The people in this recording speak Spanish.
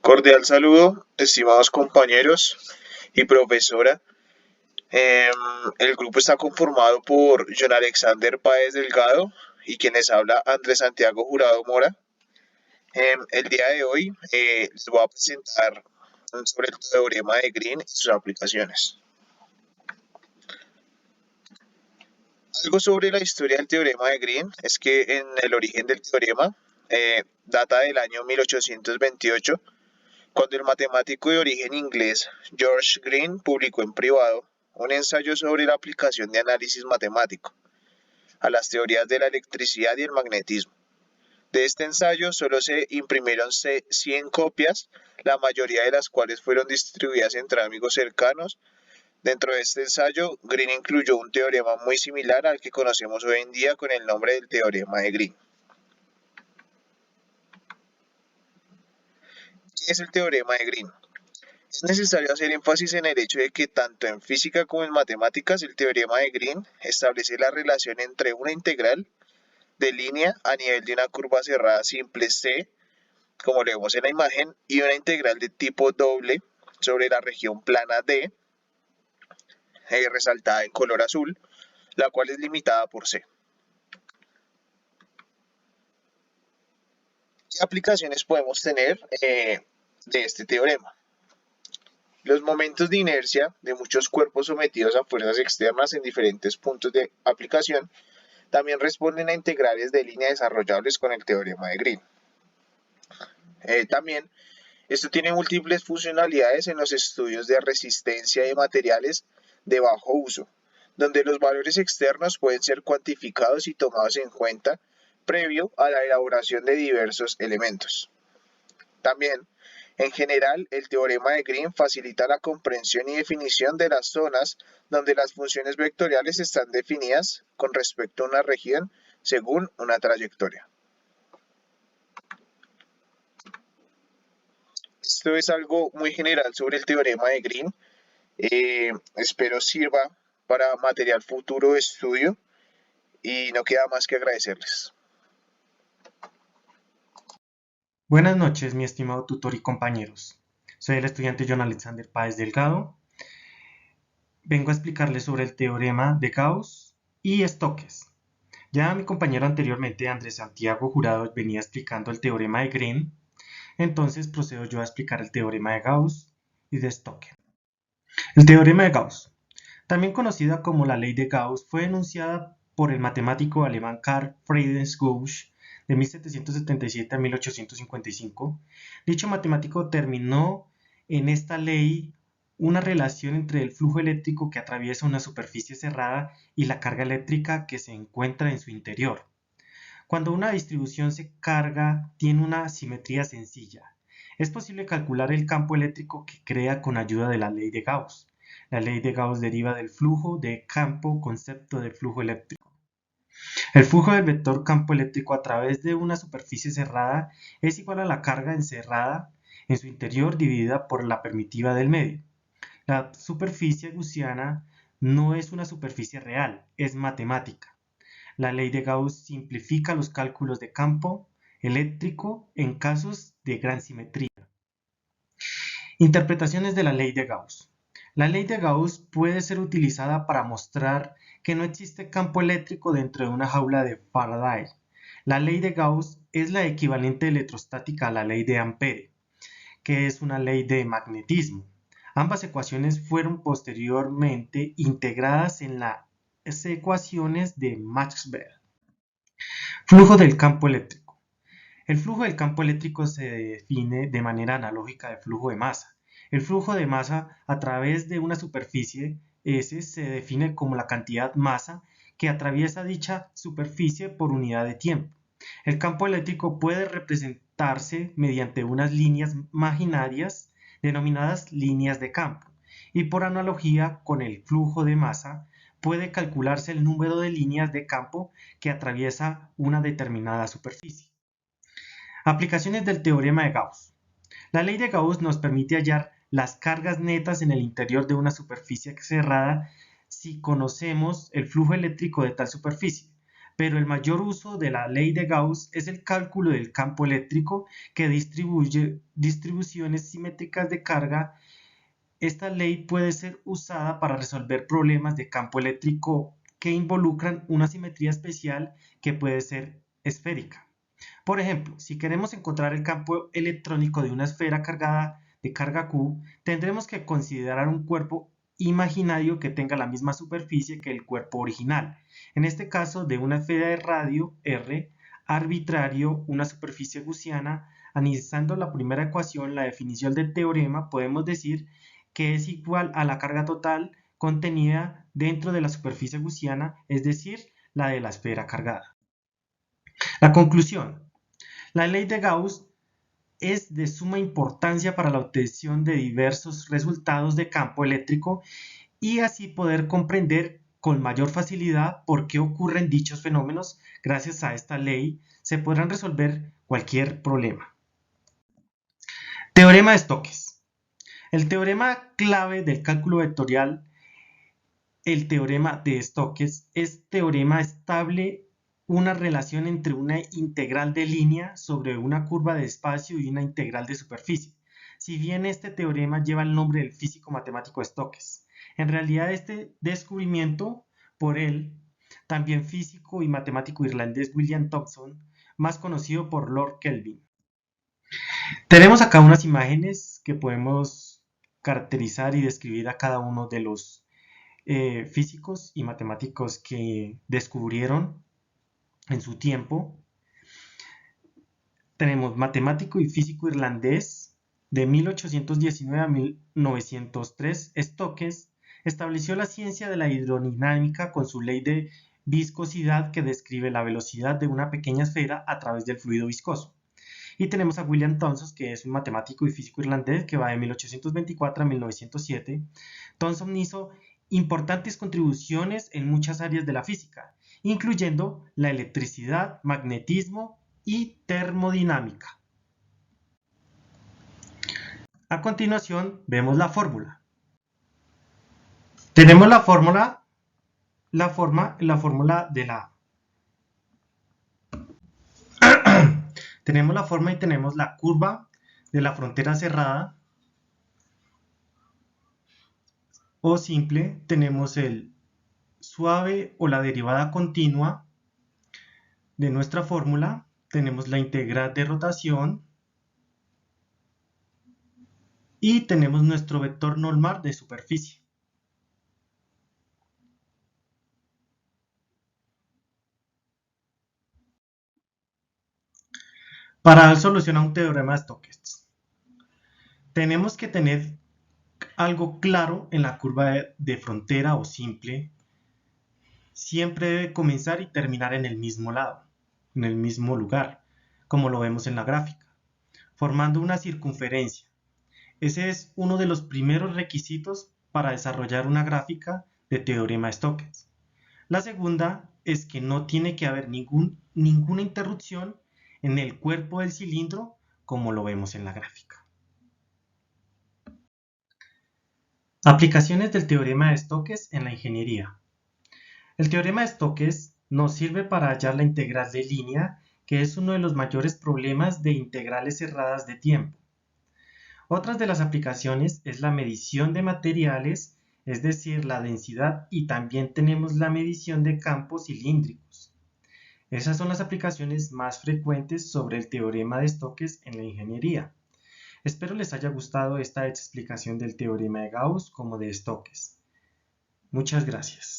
Cordial saludo, estimados compañeros y profesora. Em, el grupo está conformado por John Alexander Páez Delgado y quienes habla Andrés Santiago Jurado Mora. El día de hoy les voy a presentar sobre el teorema de Green y sus aplicaciones. Algo sobre la historia del teorema de Green es que en el origen del teorema data del año 1828, cuando el matemático de origen inglés George Green publicó en privado un ensayo sobre la aplicación de análisis matemático a las teorías de la electricidad y el magnetismo. De este ensayo solo se imprimieron 100 copias, la mayoría de las cuales fueron distribuidas entre amigos cercanos. Dentro de este ensayo, Green incluyó un teorema muy similar al que conocemos hoy en día con el nombre del teorema de Green. ¿Qué es el teorema de Green? Es necesario hacer énfasis en el hecho de que tanto en física como en matemáticas el teorema de Green establece la relación entre una integral de línea a nivel de una curva cerrada simple C, como lo vemos en la imagen, y una integral de tipo doble sobre la región plana D, resaltada en color azul, la cual es limitada por C. ¿Qué aplicaciones podemos tener de este teorema? Los momentos de inercia de muchos cuerpos sometidos a fuerzas externas en diferentes puntos de aplicación también responden a integrales de línea desarrollables con el teorema de Green. También esto tiene múltiples funcionalidades en los estudios de resistencia de materiales de bajo uso, donde los valores externos pueden ser cuantificados y tomados en cuenta previo a la elaboración de diversos elementos. También, en general, el teorema de Green facilita la comprensión y definición de las zonas donde las funciones vectoriales están definidas con respecto a una región según una trayectoria. Esto es algo muy general sobre el teorema de Green. Espero sirva para material futuro de estudio y no queda más que agradecerles. Buenas noches, mi estimado tutor y compañeros. Soy el estudiante John Alexander Páez Delgado. Vengo a explicarles sobre el teorema de Gauss y Stokes. Ya mi compañero anteriormente, Andrés Santiago Jurado, venía explicando el teorema de Green, entonces procedo yo a explicar el teorema de Gauss y de Stokes. El teorema de Gauss, también conocida como la ley de Gauss, fue enunciada por el matemático alemán Carl Friedrich Gauss de 1777 a 1855. Dicho matemático determinó en esta ley una relación entre el flujo eléctrico que atraviesa una superficie cerrada y la carga eléctrica que se encuentra en su interior. Cuando una distribución se carga tiene una simetría sencilla, es posible calcular el campo eléctrico que crea con ayuda de la ley de Gauss. La ley de Gauss deriva del flujo de campo, concepto del flujo eléctrico. El flujo del vector campo eléctrico a través de una superficie cerrada es igual a la carga encerrada en su interior dividida por la permitiva del medio. La superficie gaussiana no es una superficie real, es matemática. La ley de Gauss simplifica los cálculos de campo eléctrico en casos de gran simetría. Interpretaciones de la ley de Gauss. La ley de Gauss puede ser utilizada para mostrar que no existe campo eléctrico dentro de una jaula de Faraday. La ley de Gauss es la equivalente electrostática a la ley de Ampere, que es una ley de magnetismo. Ambas ecuaciones fueron posteriormente integradas en las ecuaciones de Maxwell. Flujo del campo eléctrico. El flujo del campo eléctrico se define de manera analógica al flujo de masa. El flujo de masa a través de una superficie S se define como la cantidad masa que atraviesa dicha superficie por unidad de tiempo. El campo eléctrico puede representarse mediante unas líneas imaginarias denominadas líneas de campo, y por analogía con el flujo de masa puede calcularse el número de líneas de campo que atraviesa una determinada superficie. Aplicaciones del teorema de Gauss. La ley de Gauss nos permite hallar las cargas netas en el interior de una superficie cerrada si conocemos el flujo eléctrico de tal superficie. pero el mayor uso de la ley de Gauss es el cálculo del campo eléctrico que distribuye distribuciones simétricas de carga. Esta ley puede ser usada para resolver problemas de campo eléctrico que involucran una simetría especial que puede ser esférica. Por ejemplo, si queremos encontrar el campo electrónico de una esfera cargada de carga Q, tendremos que considerar un cuerpo imaginario que tenga la misma superficie que el cuerpo original. En este caso, de una esfera de radio R, arbitrario, una superficie gaussiana. Analizando la primera ecuación, la definición del teorema, podemos decir que es igual a la carga total contenida dentro de la superficie gaussiana, es decir, la de la esfera cargada. La conclusión. La ley de Gauss es de suma importancia para la obtención de diversos resultados de campo eléctrico y así poder comprender con mayor facilidad por qué ocurren dichos fenómenos. Gracias a esta ley se podrán resolver cualquier problema. Teorema de Stokes. El teorema clave del cálculo vectorial, el teorema de Stokes, es teorema estable una relación entre una integral de línea sobre una curva de espacio y una integral de superficie. Si bien este teorema lleva el nombre del físico matemático Stokes, en realidad este descubrimiento por él, también físico y matemático irlandés William Thomson, más conocido por Lord Kelvin. Tenemos acá unas imágenes que podemos caracterizar y describir a cada uno de los físicos y matemáticos que descubrieron en su tiempo. Tenemos matemático y físico irlandés de 1819 a 1903. Stokes estableció la ciencia de la hidrodinámica con su ley de viscosidad que describe la velocidad de una pequeña esfera a través del fluido viscoso. Y tenemos a William Thomson, que es un matemático y físico irlandés que va de 1824 a 1907. Thomson hizo importantes contribuciones en muchas áreas de la física, incluyendo la electricidad, magnetismo y termodinámica. A continuación vemos la fórmula. Tenemos la fórmula de la tenemos la forma y tenemos la curva de la frontera cerrada o simple, tenemos el suave o la derivada continua de nuestra fórmula, tenemos la integral de rotación y tenemos nuestro vector normal de superficie. Para dar solución a un teorema de Stokes, tenemos que tener algo claro en la curva de frontera o simple. Siempre debe comenzar y terminar en el mismo lado, en el mismo lugar, como lo vemos en la gráfica, formando una circunferencia. Ese es uno de los primeros requisitos para desarrollar una gráfica de teorema de Stokes. La segunda es que no tiene que haber ninguna interrupción en el cuerpo del cilindro, como lo vemos en la gráfica. Aplicaciones del teorema de Stokes en la ingeniería. El teorema de Stokes nos sirve para hallar la integral de línea, que es uno de los mayores problemas de integrales cerradas de tiempo. Otras de las aplicaciones es la medición de materiales, es decir, la densidad, y también tenemos la medición de campos cilíndricos. Esas son las aplicaciones más frecuentes sobre el teorema de Stokes en la ingeniería. Espero les haya gustado esta explicación del teorema de Gauss como de Stokes. Muchas gracias.